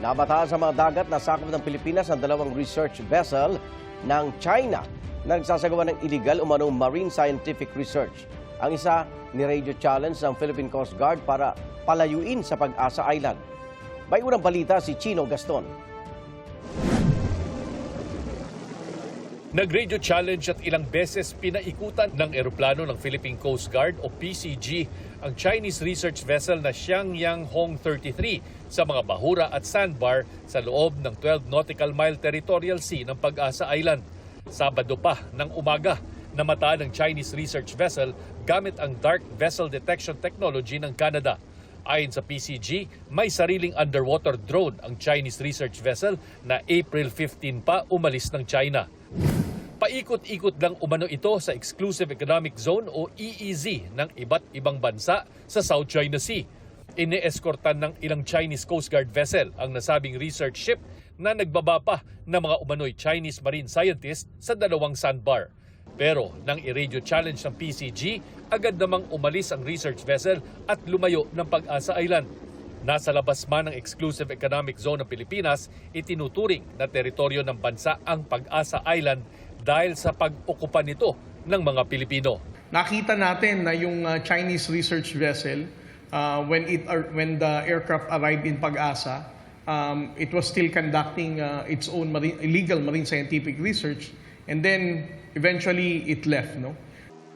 Nabatahan sa mga dagat na sakop ng Pilipinas ang dalawang research vessel ng China na nagsasagawa ng illegal umanong marine scientific research. Ang isa, ni-radio challenge ng Philippine Coast Guard para palayuin sa Pag-asa Island. May unang balita si Chino Gaston. Nag-radio challenge at ilang beses pinaikutan ng eroplano ng Philippine Coast Guard o PCG ang Chinese research vessel na Xiangyang Hong 33 sa mga bahura at sandbar sa loob ng 12 nautical mile territorial sea ng Pag-asa Island. Sabado pa ng umaga, namataan ng Chinese research vessel gamit ang dark vessel detection technology ng Canada. Ayon sa PCG, may sariling underwater drone ang Chinese research vessel na April 15 pa umalis ng China. Paikot-ikot lang umano ito sa Exclusive Economic Zone o EEZ ng iba't ibang bansa sa South China Sea. Ine-eskortan ng ilang Chinese Coast Guard vessel ang nasabing research ship na nagbaba pa ng mga umano'y Chinese marine scientists sa dalawang sandbar. Pero nang i-radio challenge ng PCG, agad namang umalis ang research vessel at lumayo ng Pag-asa Island. Nasa labas man ng Exclusive Economic Zone ng Pilipinas, itinuturing na teritoryo ng bansa ang Pag-asa Island dahil sa pag-okupa nito ng mga Pilipino. Nakita natin na yung Chinese research vessel, when the aircraft arrived in Pag-asa, it was still conducting its own illegal marine scientific research, and then eventually it left.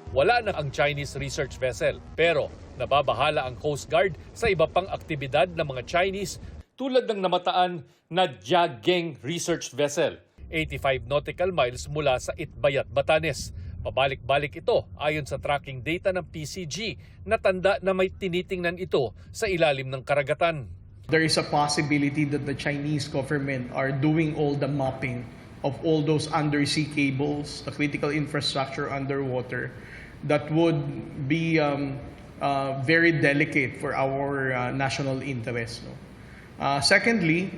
Wala na ang Chinese research vessel, pero nababahala ang Coast Guard sa iba pang aktibidad ng mga Chinese tulad ng namataan na Jiageng Research Vessel, 85 nautical miles mula sa Itbayat, Batanes. Pabalik-balik ito ayon sa tracking data ng PCG na tanda na may tinitingnan ito sa ilalim ng karagatan. There is a possibility that the Chinese government are doing all the mapping of all those undersea cables, the critical infrastructure underwater, that would be very delicate for our national interest. Secondly,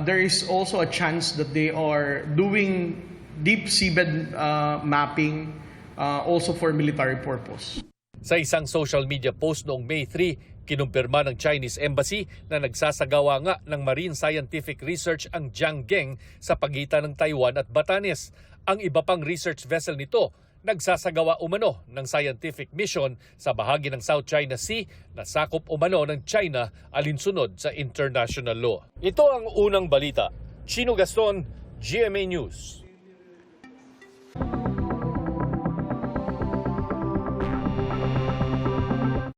there is also a chance that they are doing deep seabed mapping also for military purpose. Sa isang social media post noong May 3, kinumpirma ng Chinese Embassy na nagsasagawa nga ng marine scientific research ang Jiageng sa pagitan ng Taiwan at Batanes. Ang iba pang research vessel nito nagsasagawa umano ng scientific mission sa bahagi ng South China Sea na sakop umano ng China alinsunod sa international law. Ito ang unang balita. Chino Gaston, GMA News.